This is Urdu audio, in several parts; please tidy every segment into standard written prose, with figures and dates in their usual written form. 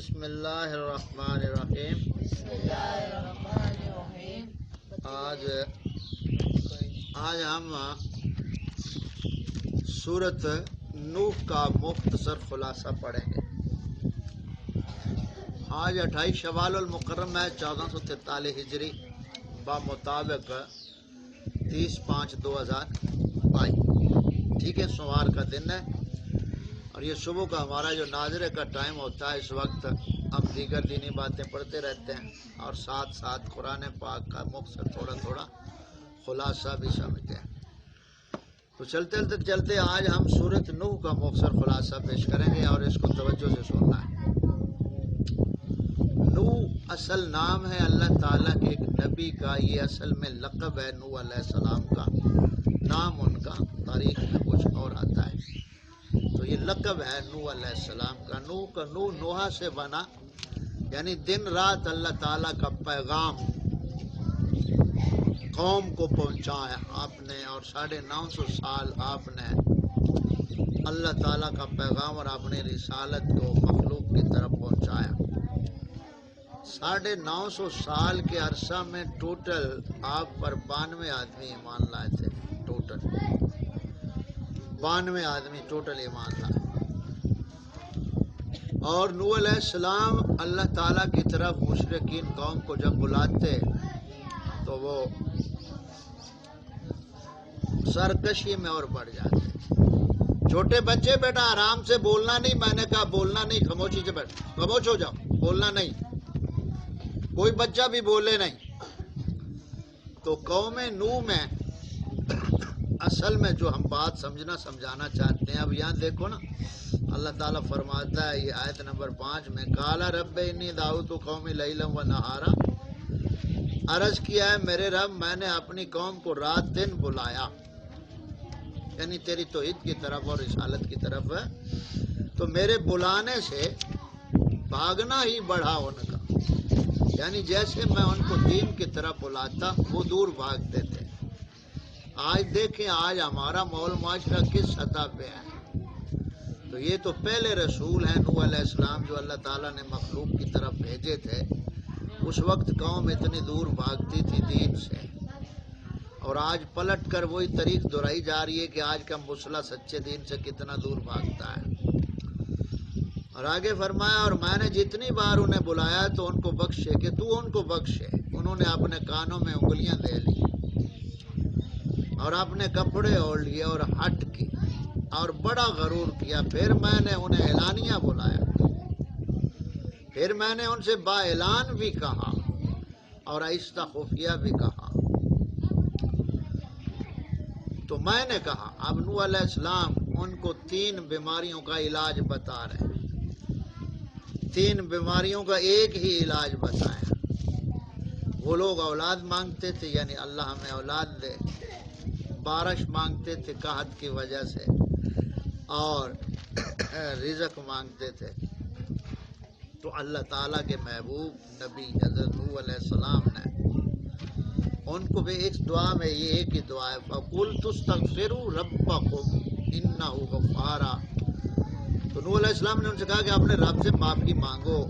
بسم اللہ الرحمن الرحیم۔ آج ہم سورۃ نوح کا مختصر خلاصہ پڑھیں گے۔ آج 28 شوال المکرم ہے 1443 ہجری بمطابق 30/5/2022۔ ٹھیک ہے، سوموار کا دن ہے اور یہ صبح کا ہمارا جو ناظرے کا ٹائم ہوتا ہے، اس وقت ہم دیگر دینی باتیں پڑھتے رہتے ہیں اور ساتھ ساتھ قرآن پاک کا مختصر تھوڑا تھوڑا خلاصہ بھی سمجھتے ہیں۔ تو چلتے آج ہم سورۃ نوح کا مختصر خلاصہ پیش کریں گے اور اس کو توجہ سے سننا ہے۔ نوح اصل نام ہے اللہ تعالیٰ کے ایک نبی کا، یہ اصل میں لقب ہے نوح علیہ السلام کا، نام ان کا تاریخ میں کچھ اور آتا ہے، تو یہ لقب ہے نوح علیہ السلام کا۔ نوح نوحہ سے بنا، یعنی دن رات اللہ تعالیٰ کا پیغام قوم کو پہنچایا آپ نے، اور 950 سال آپ نے اللہ تعالیٰ کا پیغام اور اپنی رسالت کو مخلوق کی طرف پہنچایا۔ 950 سال کے عرصہ میں ٹوٹل آپ پر 92 آدمی ایمان لائے تھے، ٹوٹل 92 آدمی ٹوٹل ایمان لائے۔ اور نوح علیہ السلام اللہ تعالیٰ کی طرف مشرکین قوم کو جب بلاتے تو وہ سرکشی میں اور بڑھ جاتے۔ چھوٹے بچے بیٹا آرام سے بولنا نہیں، میں نے کہا بولنا نہیں، خاموشی سے بیٹھ، خاموش ہو جاؤ، بولنا نہیں، کوئی بچہ بھی بولے نہیں۔ تو قوم نوح میں اصل میں جو ہم بات سمجھانا چاہتے ہیں، اب یہاں دیکھو نا، اللہ تعالیٰ فرماتا ہے یہ آیت نمبر 5 میں، قال رب انی دعوت قومی لیلا و نہارا، عرض کیا ہے میرے رب میں نے اپنی قوم کو رات دن بلایا، یعنی تیری توحید کی طرف اور رسالت کی طرف ہے، تو میرے بلانے سے بھاگنا ہی بڑھا ان کا، یعنی جیسے میں ان کو دین کی طرف بلاتا وہ دور بھاگتے تھے۔ آج دیکھیں آج ہمارا مول معاشرہ کس سطح پہ ہے۔ تو یہ تو پہلے رسول ہیں نوح علیہ السلام جو اللہ تعالیٰ نے مخلوق کی طرف بھیجے تھے، اس وقت قوم اتنی دور بھاگتی تھی دین سے، اور آج پلٹ کر وہی طریق دہرائی جا رہی ہے کہ آج کا مسلح سچے دین سے کتنا دور بھاگتا ہے۔ اور آگے فرمایا اور میں نے جتنی بار انہیں بلایا تو ان کو بخشے کہ تو ان کو بخشے، انہوں نے اپنے کانوں میں انگلیاں دے لی اور اپنے کپڑے اوڑھ لیے اور ہٹ کی اور بڑا غرور کیا۔ پھر میں نے انہیں اعلانیہ بلایا، پھر میں نے ان سے با اعلان بھی کہا اور آہستہ خفیہ بھی کہا۔ تو میں نے کہا، اب نوح علیہ السلام ان کو 3 بیماریوں کا علاج بتا رہے ہیں، 3 بیماریوں کا ایک ہی علاج بتایا۔ وہ لوگ اولاد مانگتے تھے، یعنی اللہ ہمیں اولاد دے، بارش مانگتے تھے قحط کی وجہ سے، اور رزق مانگتے تھے۔ تو اللہ تعالیٰ کے محبوب نبی حضرت نوح علیہ السلام نے ان کو بھی ایک دعا میں، یہ ایک ہی دعا ہے، فَقُلْتُ اسْتَغْفِرُوا رَبَّكُمْ إِنَّهُ غَفَّارٌ۔ تو نوح علیہ السلام نے ان سے کہا کہ اپنے رب سے معافی مانگو،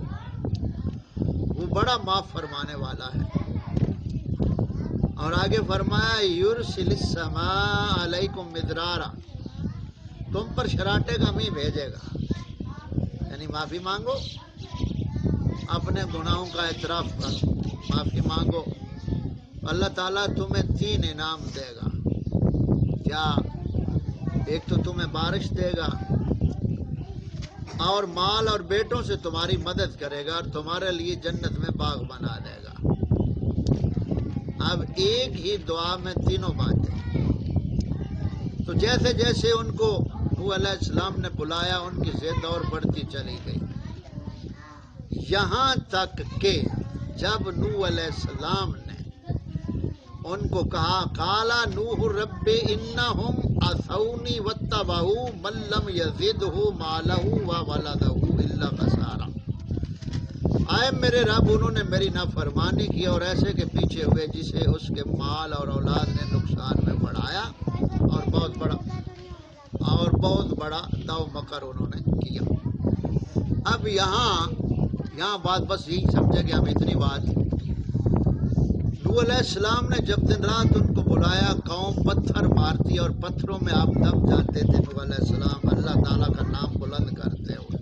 وہ بڑا معاف فرمانے والا ہے۔ اور آگے فرمایا یُرْسِلِ السَّمَاءَ عَلَيْكُمْ مِدْرَارًا، تم پر شراٹے کا مینہ بھیجے گا، یعنی معافی مانگو، اپنے گناہوں کا اعتراف کرو، معافی مانگو، اللہ تعالیٰ تمہیں 3 انعام دے گا۔ کیا؟ ایک تو تمہیں بارش دے گا اور مال اور بیٹوں سے تمہاری مدد کرے گا اور تمہارے لیے جنت میں باغ بنا دے گا۔ اب ایک ہی دعا میں تینوں باتیں۔ تو جیسے جیسے ان کو نوح علیہ السلام نے بلایا ان کی ضد اور بڑھتی چلی گئی، یہاں تک کہ جب نوح علیہ السلام نے ان کو کہا قال نوح رب انہم عصونی واتبعوا من لم یزدہ مالہ وولدہ الا خسارا، آئے میرے رب انہوں نے میری نافرمانی کی اور ایسے کے پیچھے ہوئے جسے اس کے مال اور اولاد نے نقصان میں بڑھایا، اور بہت بڑا دو مکر انہوں نے کیا۔ اب یہاں یہاں بات بس یہی سمجھے کہ ہم اتنی بات. نوح علیہ السلام نے جب دن رات ان کو بلایا، قوم پتھر مارتی اور پتھروں میں آپ دب جاتے تھے. نوح علیہ السلام اللہ تعالیٰ کا نام بلند کرتے ہوئے.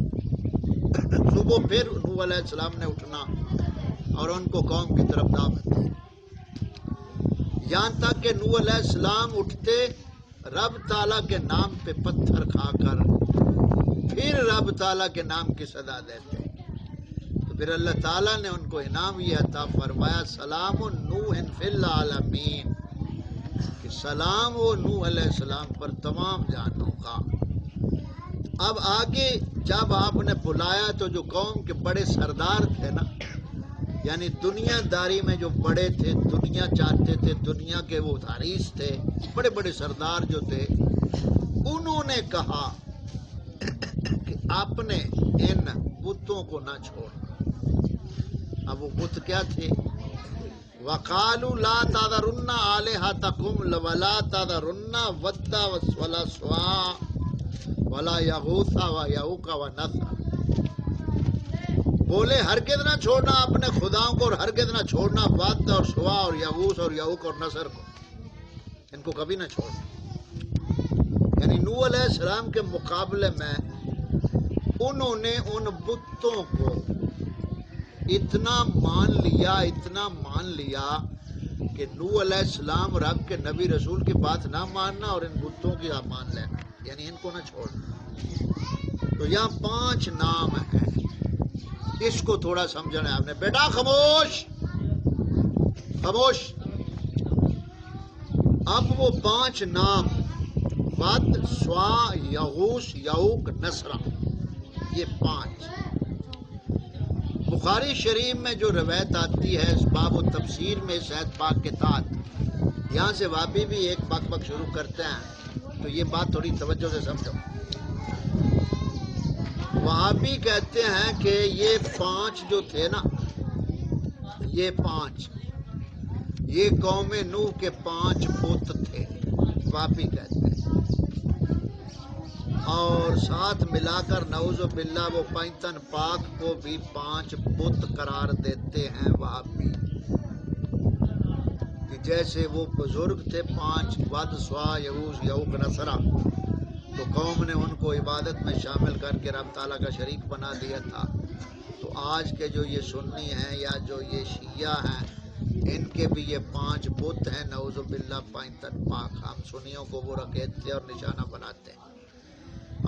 صبح پھر نوح علیہ السلام نے اٹھنا اور ان کو قوم کی طرف دعوت دی. یہاں تک کہ نوح علیہ السلام اٹھتے رب تعالیٰ کے نام پہ پتھر کھا کر پھر رب تعالیٰ کے نام کی صدا دیتے. تو پھر اللہ تعالیٰ نے ان کو انعام یہ عطا فرمایا، سلام نوح فی العالمین، کہ سلام ہو نوح علیہ السلام پر تمام جانوں کا. اب آگے جب آپ نے بلایا تو جو قوم کے بڑے سردار تھے نا، یعنی دنیا داری میں جو بڑے تھے، دنیا چاہتے تھے، دنیا کے وہ حریث تھے، بڑے بڑے سردار جو تھے، انہوں نے کہا کہ آپ نے ان بتوں کو نہ چھوڑ. اب وہ بت کیا تھے؟ وَقَالُوا لَا تَذَرُنَّ آلِهَتَكُمْ وَلَا تَذَرُنَّ وَدًّا وَلَا سُوَاعًا وَلَا يَغُوثَ وَيَعُوقَ وَنَسْرًا. بولے ہرگز نہ چھوڑنا اپنے خداؤں کو، اور ہرگز نہ چھوڑنا ود اور سوا اور یغوث اور یعوق اور نصر کو، ان کو کبھی نہ چھوڑنا. یعنی نوح علیہ السلام کے مقابلے میں انہوں نے ان بتوں کو اتنا مان لیا کہ نوح علیہ السلام رب کے نبی رسول کی بات نہ ماننا اور ان بتوں کی آپ مان لینا، یعنی ان کو نہ چھوڑنا. تو یہاں 5 نام ہیں، اس کو تھوڑا سمجھنا ہے آپ نے. بیٹا خاموش خاموش. اب وہ 5 نام ود، سوا، یغوث، یعوق، نصرہ، یہ 5 بخاری شریف میں جو روایت آتی ہے اس باب و تفسیر میں شاید پاک کے تحت، یہاں سے وابی بھی ایک بک بک شروع کرتے ہیں، تو یہ بات تھوڑی توجہ سے سمجھو. وہابی کہتے ہیں کہ یہ 5 جو تھے نا، یہ 5 یہ قوم نوح کے 5 بت تھے، وہابی کہتے ہیں. اور ساتھ ملا کر نعوذ باللہ وہ پینتن پاک کو بھی 5 بت قرار دیتے ہیں وہابی، کہ جیسے وہ بزرگ تھے 5 ود، سوا، یغوث، یعوق، نصرہ، تو قوم نے ان کو عبادت میں شامل کر کے رب تعالیٰ کا شریک بنا دیا تھا. تو آج کے جو یہ سنی ہیں یا جو یہ شیعہ ہیں، ان کے بھی یہ 5 بت ہیں، نعوذ باللہ پینتن پاک. ہم سنیوں کو وہ رکھتے اور نشانہ بناتے ہیں.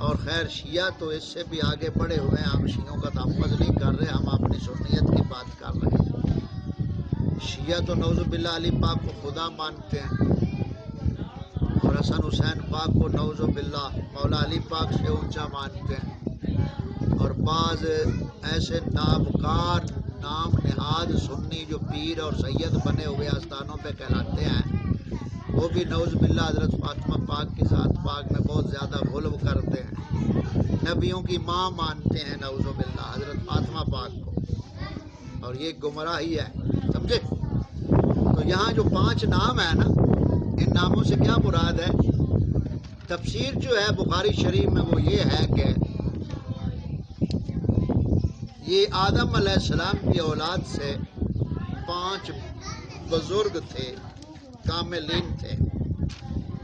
اور خیر شیعہ تو اس سے بھی آگے بڑھے ہوئے ہیں، ہم شیعوں کا تحفظ نہیں کر رہے، ہم اپنی سنیت کی بات کر رہے ہیں. شیعہ تو نعوذ باللہ علی پاک کو خدا مانتے ہیں، اور حسن حسین پاک کو نعوذ باللہ مولا علی پاک سے اونچا مانتے ہیں. اور بعض ایسے نابکار نام نہاد سنی جو پیر اور سید بنے ہوئے آستانوں پہ کہلاتے ہیں، وہ بھی نعوذ باللہ حضرت فاطمہ پاک کی ذات پاک میں بہت زیادہ غلو کرتے ہیں. نبیوں کی ماں مانتے ہیں نعوذ باللہ حضرت فاطمہ پاک کو، اور یہ گمراہی ہے، سمجھے. تو یہاں جو 5 نام ہیں نا، ان ناموں سے کیا مراد ہے؟ تفسیر جو ہے بخاری شریف میں وہ یہ ہے کہ یہ آدم علیہ السلام کی اولاد سے 5 بزرگ تھے، کاملین تھے.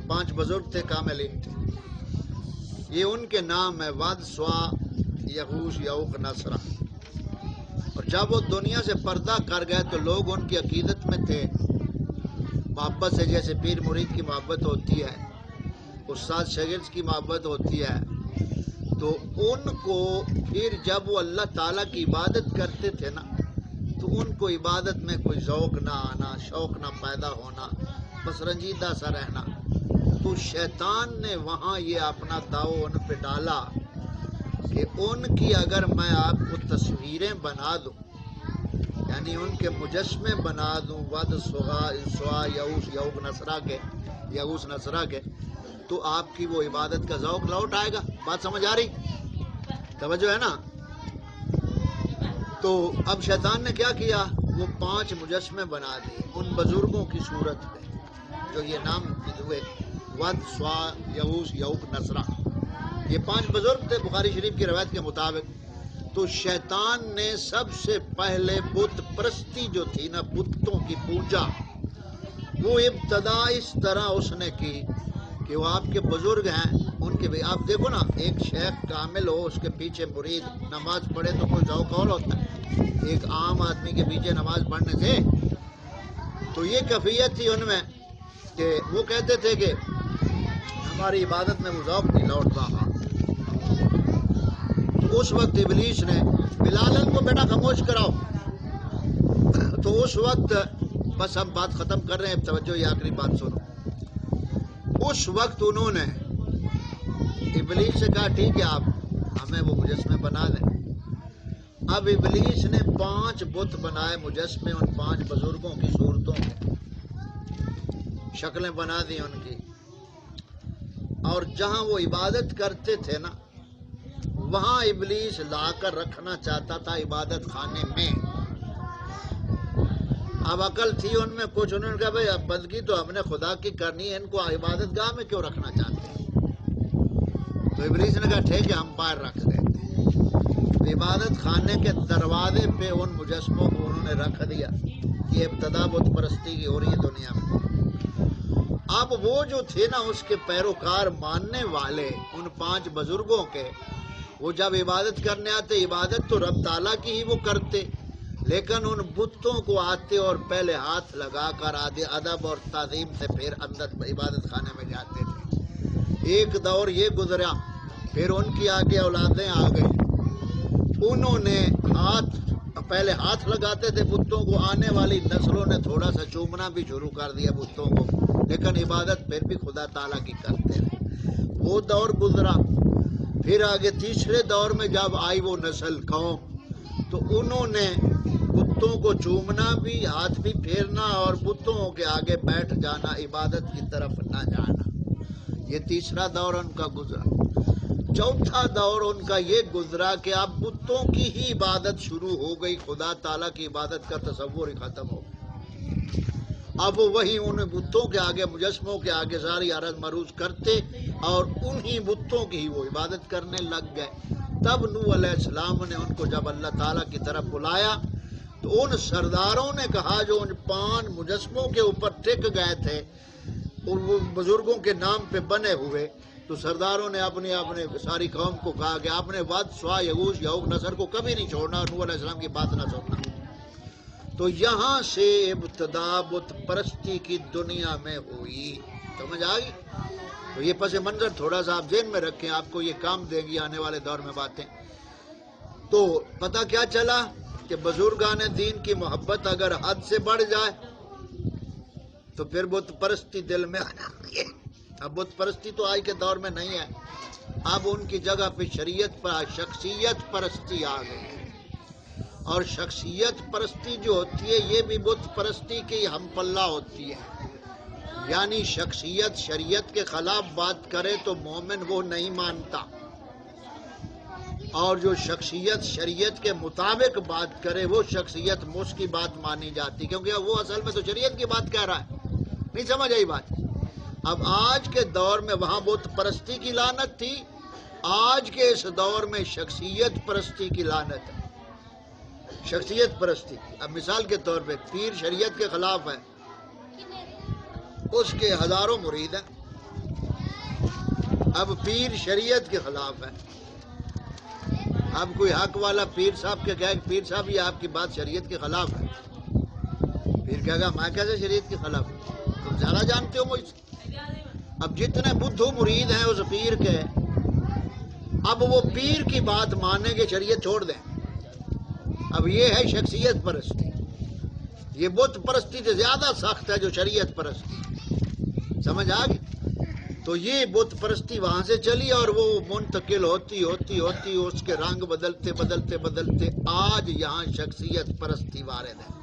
5 بزرگ تھے، کاملین تھے. یہ ان کے نام ہے ود، سوا، یغوث، یعوق، نصرہ. اور جب وہ دنیا سے پردہ کر گئے تو لوگ ان کی عقیدت میں تھے محبت سے، جیسے پیر مرید کی محبت ہوتی ہے، استاد شاگرد کی محبت ہوتی ہے. تو ان کو پھر جب وہ اللہ تعالیٰ کی عبادت کرتے تھے نا، تو ان کو عبادت میں کوئی ذوق نہ آنا، شوق نہ پیدا ہونا، بس رنجیدہ سا رہنا. تو شیطان نے وہاں یہ اپنا داؤ ان پہ ڈالا کہ ان کی اگر میں آپ کو تصویریں بنا دوں، یعنی ان کے مجسمے بنا دوں ود، سوا، یغوث، یعوق، نصرہ کے، تو آپ کی وہ عبادت کا ذوق لوٹ آئے گا. بات سمجھ آ رہی؟ توجہ ہے نا. تو اب شیطان نے کیا کیا؟ وہ 5 مجسمے بنا دیے ان بزرگوں کی صورت میں جو یہ نام ہوئے ود، سوا، یغوث، یعوق، نصرہ. یہ 5 بزرگ تھے بخاری شریف کی روایت کے مطابق. تو شیطان نے سب سے پہلے بت پرستی جو تھی نا، بتوں کی پوجا، وہ ابتدا اس طرح اس نے کی کہ وہ آپ کے بزرگ ہیں، ان کے بھی آپ دیکھو نا، ایک شیخ کامل ہو، اس کے پیچھے مرید نماز پڑھے تو کوئی ذوق اور ہوتا ہے، ایک عام آدمی کے پیچھے نماز پڑھنے سے۔ تو یہ کیفیت تھی ان میں کہ وہ کہتے تھے کہ ہماری عبادت میں وہ ذوق نہیں لوٹ رہا۔ تو اس وقت ابلیس نے بلال کو بیٹا خاموش کراؤ، تو اس وقت بس ہم بات ختم کر رہے ہیں، توجہ یہ آخری بات سنو۔ اس وقت انہوں نے ابلیس سے کہا ٹھیک ہے آپ ہمیں وہ مجسمے بنا دیں۔ اب ابلیس نے 5 بت بنائے مجسمے، ان 5 بزرگوں کی صورتوں کے، شکلیں بنا دی ان کی، اور جہاں وہ عبادت کرتے تھے نا، وہاں ابلیس لا کر رکھنا چاہتا تھا عبادت خانے میں۔ اب عقل تھی ان میں کچھ، انہوں نے کہا بھائی اب بندگی تو ہم نے خدا کی کرنی ہے، ان کو عبادت گاہ میں کیوں رکھنا چاہتے ہیں؟ تو ابلیس نے کہا ٹھیک ہے ہم باہر رکھ دیتے۔ عبادت خانے کے دروازے پہ ان مجسموں کو انہوں نے رکھ دیا۔ یہ ابتدا بت پرستی کی ہو رہی ہے دنیا میں۔ اب وہ جو تھے نا اس کے پیروکار ماننے والے ان 5 بزرگوں کے، وہ جب عبادت کرنے آتے، عبادت تو رب تعالیٰ کی ہی وہ کرتے، لیکن ان بتوں کو آتے اور پہلے ہاتھ لگا کر ادب اور تعظیم سے پھر اندر عبادت خانے میں جاتے تھے۔ ایک دور یہ گزرا، پھر ان کی آگے اولادیں آ گئی، انہوں نے پہلے ہاتھ لگاتے تھے بتوں کو، آنے والی نسلوں نے تھوڑا سا چومنا بھی شروع کر دیا بتوں کو، لیکن عبادت پھر بھی خدا تعالیٰ کی کرتے رہے۔ وہ دور گزرا، پھر آگے تیسرے دور میں جب آئی وہ نسل قوم، تو انہوں نے بتوں کو چومنا بھی، ہاتھ بھی پھیرنا اور بتوں کے آگے بیٹھ جانا، عبادت کی طرف نہ جانا۔ یہ تیسرا دور ان کا گزرا۔ چوتھا دور ان کا یہ گزرا کہ اب بتوں کی ہی عبادت شروع ہو گئی، خدا تعالیٰ کی عبادت کا تصور ہی ختم ہو گیا۔ اب وہی ان بتوں کے آگے، مجسموں کے آگے ساری عرض مروز کرتے اور انہی بتوں کی ہی وہ عبادت کرنے لگ گئے۔ تب نوح علیہ السلام نے ان کو جب اللہ تعالیٰ کی طرف بلایا تو ان سرداروں نے کہا جو ان 5 مجسموں کے اوپر ٹک گئے تھے، ان بزرگوں کے نام پہ بنے ہوئے، تو سرداروں نے اپنے ساری قوم کو کہا کہ آپ نے واد، سوا، یغوث، یعوق، نصر کو کبھی نہیں چھوڑنا اور نوح علیہ السلام کی بات نہ سننا۔ تو یہاں سے ابتدا بت پرستی کی دنیا میں ہوئی، سمجھ آئی؟ تو یہ پس منظر تھوڑا سا آپ ذہن میں رکھیں، آپ کو یہ کام دے گی آنے والے دور میں باتیں۔ تو پتہ کیا چلا کہ بزرگان دین کی محبت اگر حد سے بڑھ جائے تو پھر بت پرستی دل میں آ جاتی ہے۔ اب بت پرستی تو آج کے دور میں نہیں ہے، اب ان کی جگہ پہ شریعت پر شخصیت پرستی آ گئی ہے، اور شخصیت پرستی جو ہوتی ہے یہ بھی بت پرستی کی ہم پلہ ہوتی ہے، یعنی شخصیت شریعت کے خلاف بات کرے تو مومن وہ نہیں مانتا، اور جو شخصیت شریعت کے مطابق بات کرے وہ شخصیت اس کی بات مانی جاتی، کیونکہ وہ اصل میں تو شریعت کی بات کہہ رہا ہے۔ نہیں سمجھ آئی بات؟ اب آج کے دور میں وہاں بت پرستی کی لعنت تھی، آج کے اس دور میں شخصیت پرستی کی لعنت ہے، شخصیت پرستی۔ اب مثال کے طور پہ پیر شریعت کے خلاف ہے، اس کے ہزاروں مرید ہیں، اب پیر شریعت کے خلاف ہے، اب کوئی حق والا پیر صاحب کے کہے کہ پیر صاحب یہ آپ کی بات شریعت کے خلاف ہے، پیر کہے گا میں کیسے شریعت کے خلاف، تم زیادہ جانتے ہو مجھ سے۔ اب جتنے بدھو مرید ہیں اس پیر کے، اب وہ پیر کی بات مانیں گے، شریعت چھوڑ دیں۔ اب یہ ہے شخصیت پرستی، یہ بت پرستی سے زیادہ سخت ہے جو شریعت پرستی، سمجھ آ گئی؟ تو یہ بت پرستی وہاں سے چلی اور وہ منتقل ہوتی اس کے رنگ بدلتے آج یہاں شخصیت پرستی وارد ہے۔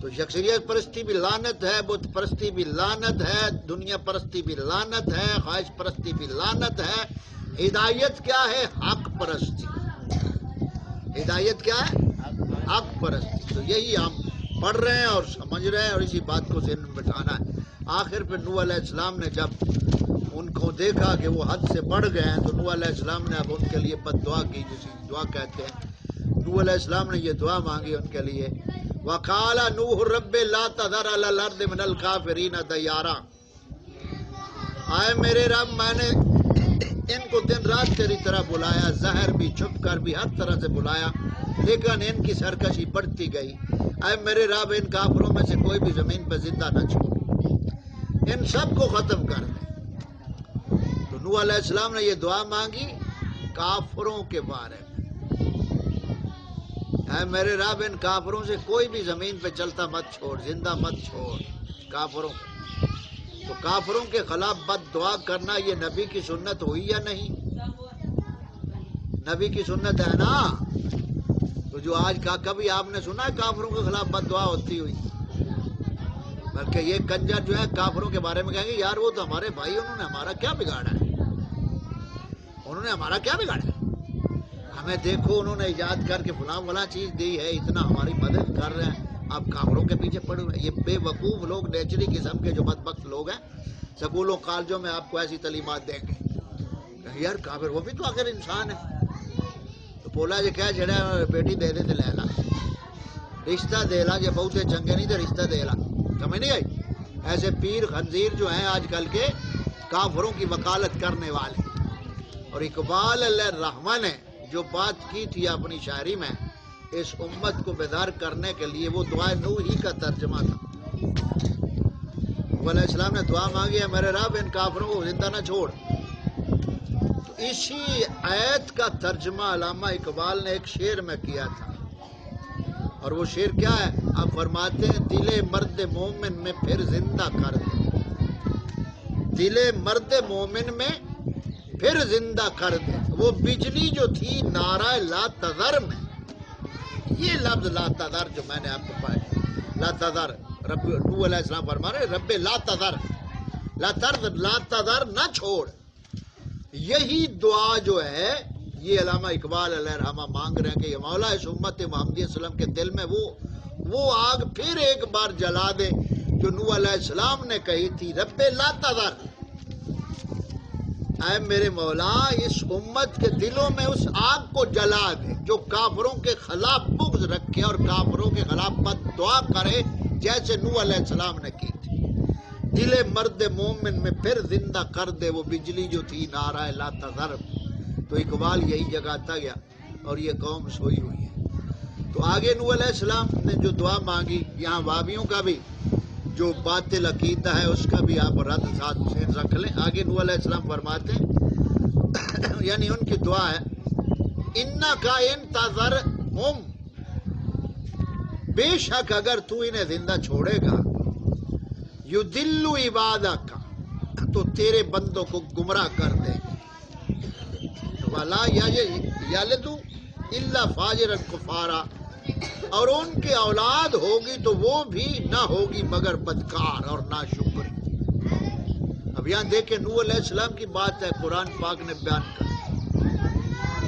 تو شخصیت پرستی بھی لعنت ہے، بت پرستی بھی لعنت ہے، دنیا پرستی بھی لعنت ہے، خواہش پرستی بھی لعنت ہے۔ ہدایت کیا ہے؟ حق پرستی۔ ہدایت کیا ہے؟ حق پرستی۔ تو یہی ہم پڑھ رہے ہیں اور سمجھ رہے ہیں اور اسی بات کو ذہن میں بٹھانا ہے۔ آخر پہ نوح علیہ السلام نے جب ان کو دیکھا کہ وہ حد سے بڑھ گئے ہیں تو نوح علیہ السلام نے اب ان کے لیے بد دعا کی، جسے دعا کہتے ہیں. نوح علیہ السلام نے یہ دعا مانگی ان کے لیے. وَقَالَ نُوحٌ رَبِّ لَا تَذَرْ عَلَى الْأَرْضِ مِنَ الْكَافِرِينَ دَيَّارًا. آئے میرے رب، میں نے ان کو دن رات تیری طرح بلایا، ظاہر بھی چھپ کر بھی ہر طرح سے بلایا، لیکن ان کی سرکشی بڑھتی گئی. اے میرے رب، ان کافروں میں سے کوئی بھی زمین پہ زندہ نہ چھوڑ، ان سب کو ختم کر دے. تو نوح علیہ السلام نے یہ دعا مانگی کافروں کے بارے میں. اے میرے رب، ان کافروں سے کوئی بھی زمین پہ چلتا مت چھوڑ، زندہ مت چھوڑ کافروں کو. تو کافروں کے خلاف بد دعا کرنا یہ نبی کی سنت ہوئی یا نہیں؟ نبی کی سنت ہے نا. تو جو آج کا کبھی آپ نے سنا ہے کافروں کے خلاف بد دعا ہوتی ہوئی؟ بلکہ یہ کنجر جو ہے کافروں کے بارے میں کہیں گے یار وہ تو ہمارے بھائی، انہوں نے ہمارا کیا بگاڑا ہے، انہوں نے ہمارا کیا بگاڑا ہے، ہمیں دیکھو انہوں نے ایجاد کر کے فلاں فلاں چیز دی ہے، اتنا ہماری مدد کر رہے ہیں، آپ کافروں کے پیچھے پڑے ہوئے. یہ بے وقوف لوگ، نیچری قسم کے جو بدبخت لوگ ہیں، سکولوں کالجوں میں آپ کو ایسی تعلیمات دیں گے یار کافر وہ بھی تو آخر انسان ہے. تو بولا جی کیا جڑا بیٹی دے دے لے لا، رشتہ دے لا، یہ بہتے چنگے نہیں تو رشتہ دے لا. سمجھ نہیں آئی؟ ایسے پیر خنزیر جو ہیں آج کل کے کافروں کی وکالت کرنے والے. اور اقبال علیہ الرحمن نے جو بات کی تھی اپنی شاعری میں اس امت کو بیدار کرنے کے لیے، وہ دعائے نوح ہی کا ترجمہ تھا. نوح علیہ السلام نے دعا مانگی ہے میرے رب ان کافروں کو زندہ نہ چھوڑ. تو اسی آیت کا ترجمہ علامہ اقبال نے ایک شعر میں کیا تھا، اور وہ شعر کیا ہے؟ آپ فرماتے ہیں دل مرد مومن میں پھر زندہ کر دے، دل مرد مومن میں پھر زندہ کر دے وہ بجلی جو تھی نعرہ لا تذر میں. یہ لفظ لا تذر جو میں نے آپ کو پایا، لا تذر، رب نوح علیہ السلام فرما رہے رب لا تذر، لا تذر نہ چھوڑ. یہی دعا جو ہے یہ علامہ اقبال علیہ الرحمہ مانگ رہے ہیں کہ یہ مولا اس امت محمدی صلی اللہ علیہ وسلم کے دل میں وہ آگ پھر ایک بار جلا دے جو نوح علیہ السلام نے کہی تھی رب لا تذر. اے میرے مولا اس امت کے دلوں میں اس آگ کو جلا دے جو کافروں کے خلاف بغض رکھے اور کافروں کے خلاف بد دعا کرے جیسے نوح علیہ السلام نے کی تھی. دل مرد مومن میں پھر زندہ کر دے وہ بجلی جو تھی نعرہ لا تذر. تو اقبال یہی جگاتا گیا اور یہ قوم سوئی ہوئی ہے. تو آگے نوح علیہ السلام نے جو دعا مانگی، یہاں وابیوں کا بھی جو باطل عقیدہ ہے اس کا بھی آپ رد ساتھ سے رکھ لیں. آگے نوح علیہ السلام فرماتے ہیں یعنی ان کی دعا ہے اِنَّكَ إِن تَذَرْهُمْ، بے شک اگر تو انہیں زندہ چھوڑے گا، یُضِلُّ عِبَادَكَ، تو تیرے بندوں کو گمراہ کر دے گا، وَلَا يَلِدُ إِلَّا فَاجِرًا كَفَّارًا، اور ان کے اولاد ہوگی تو وہ بھی نہ ہوگی مگر بدکار اور ناشکر. اب یہاں دیکھیں نوح علیہ السلام کی بات ہے، قرآن پاک نے بیان کر.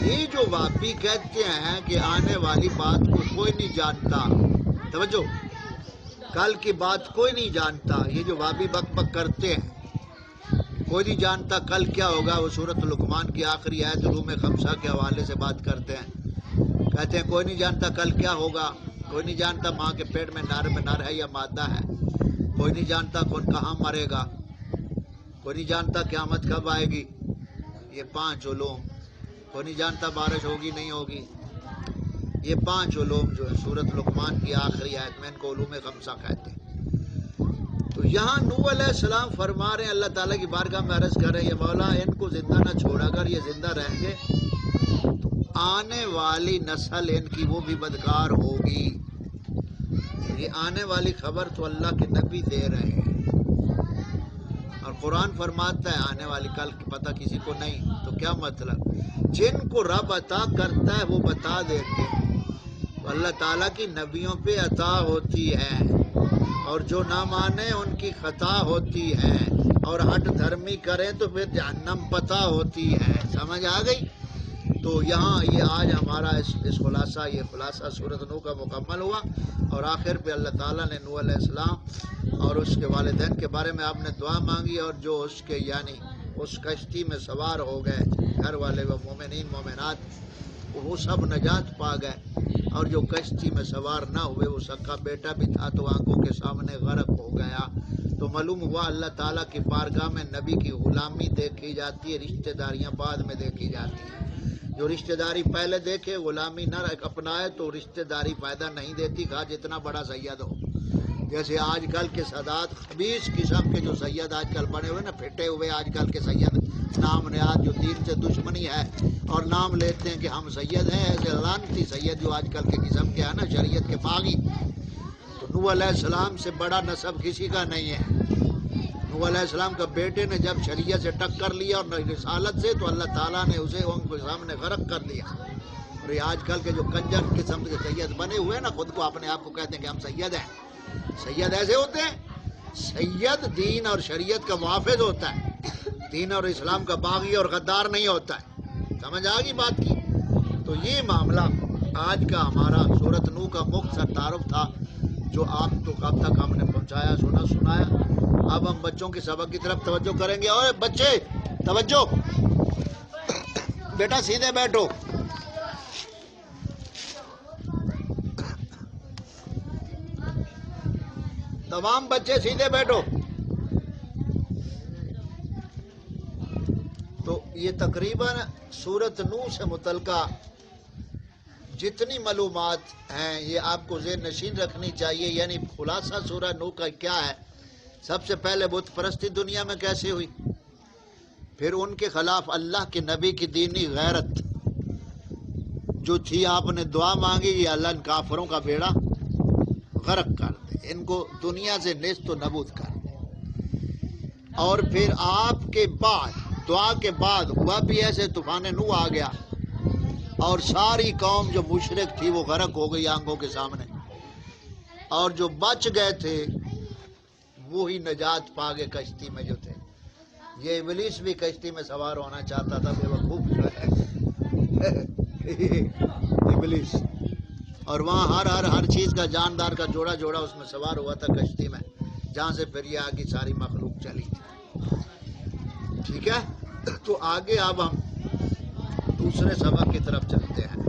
یہ جو واپی کہتے ہیں کہ آنے والی بات کو کوئی نہیں جانتا، توجہ، کل کی بات کوئی نہیں جانتا، یہ جو واپی بک بک کرتے ہیں کوئی نہیں جانتا کل کیا ہوگا. وہ سورۃ لقمان کی آخری آیت روم خمسہ کے حوالے سے بات کرتے ہیں، کہتے ہیں کوئی نہیں جانتا کل کیا ہوگا، کوئی نہیں جانتا ماں کے پیٹ میں نر ہے یا مادہ ہے، کوئی نہیں جانتا کون کہاں مرے گا، کوئی نہیں جانتا قیامت کب آئے گی. یہ 5 علوم، کوئی نہیں جانتا بارش ہوگی نہیں ہوگی. یہ 5 علوم جو ہے سورۃ لقمان کی آخری آیت میں، ان کو علوم خمسہ کہتے ہیں. تو یہاں نوح علیہ السلام فرما رہے ہیں اللہ تعالیٰ کی بارگاہ میں عرض کر رہے ہیں یہ مولا ان کو زندہ نہ چھوڑ، اگر یہ زندہ رہیں گے تو آنے والی نسل ان کی وہ بھی بدکار ہوگی. یہ آنے والی خبر تو اللہ کے نبی دے رہے ہیں، اور قرآن فرماتا ہے آنے والی کل کی پتہ کسی کو نہیں. تو کیا مطلب؟ جن کو رب عطا کرتا ہے وہ بتا دیتے ہیں. اللہ تعالیٰ کی نبیوں پہ عطا ہوتی ہے، اور جو نہ مانے ان کی خطا ہوتی ہے، اور ہٹ دھرمی کریں تو پھر جہنم پتہ ہوتی ہے. سمجھ آ گئی؟ تو یہاں یہ آج ہمارا اس خلاصہ، یہ خلاصہ سورۃ نوح کا مکمل ہوا. اور آخر پہ اللہ تعالیٰ نے نوح علیہ السلام اور اس کے والدین کے بارے میں آپ نے دعا مانگی، اور جو اس کے یعنی اس کشتی میں سوار ہو گئے گھر والے و مومنین مومنات، وہ سب نجات پا گئے، اور جو کشتی میں سوار نہ ہوئے وہ سکا بیٹا بھی تھا تو آنکھوں کے سامنے غرق ہو گیا۔ تو معلوم ہوا اللہ تعالیٰ کی بارگاہ میں نبی کی غلامی دیکھی جاتی ہے، رشتہ داریاں بعد میں دیکھی جاتی ہیں۔ جو رشتہ داری پہلے دیکھے غلامی نہ اپنائے تو رشتہ داری فائدہ نہیں دیتی، کہا جتنا بڑا سید ہو۔ جیسے آج کل کے سادات خبیث قسم کے جو سید آج کل بنے ہوئے نا، پھٹے ہوئے آج کل کے سید، نام نہاد جو دین سے دشمنی ہے اور نام لیتے ہیں کہ ہم سید ہیں، ایسے لعنتی سید جو آج کل کے قسم کے ہیں نا، شریعت کے باغی۔ تو نوح علیہ السلام سے بڑا نسب کسی کا نہیں ہے۔ نوح علیہ السلام کا بیٹے نے جب شریعت سے ٹکر لیا اور رسالت سے، تو اللہ تعالیٰ نے اسے ان کے سامنے غرق کر دیا۔ اور یہ آج کل کے جو کنجر قسم کے سید بنے ہوئے نا، خود کو اپنے آپ کو کہتے ہیں کہ ہم سید ہیں۔ سید ایسے ہوتے ہیں، سید دین اور شریعت کا محافظ ہوتا ہے، دین اور اسلام کا باغی اور غدار نہیں ہوتا ہے۔ سمجھ آ گئی بات کی؟ تو یہ معاملہ آج کا ہمارا سورۃ نوح کا مختصر تعارف تھا، جو آپ تو اب تک ہم نے پہنچایا، سنایا۔ اب ہم بچوں کے سبق کی طرف توجہ کریں گے۔ اور بچے توجہ، بیٹا سیدھے بیٹھو۔ تمام بچے سیدھے بیٹھو۔ تو یہ تقریباً سورۃ نوح سے متعلقہ جتنی معلومات ہیں یہ آپ کو ذہن نشین رکھنی چاہیے۔ یعنی خلاصہ سورہ نوح کا کیا ہے؟ سب سے پہلے بت پرستی دنیا میں کیسے ہوئی، پھر ان کے خلاف اللہ کے نبی کی دینی غیرت جو تھی، آپ نے دعا مانگی کہ اللہ ان کافروں کا بیڑا غرق کر دے، ان کو دنیا سے نیست و نبود کر دے۔ اور پھر آپ کے بعد دعا کے بعد ہوا بھی ایسے، طوفان نوح آ گیا اور ساری قوم جو مشرک تھی وہ غرق ہو گئی آنکھوں کے سامنے، اور جو بچ گئے تھے وہی نجات پا گئے کشتی میں جو تھے۔ یہ ابلیس بھی کشتی میں سوار ہونا چاہتا تھا، بے وقوف جو ہے ابلیس، اور وہاں ہر چیز کا جاندار کا جوڑا اس میں سوار ہوا تھا کشتی میں، جہاں سے پھر یہ آگے ساری مخلوق چلی تھی۔ ٹھیک ہے، تو آگے اب ہم دوسرے سبق کی طرف چلتے ہیں۔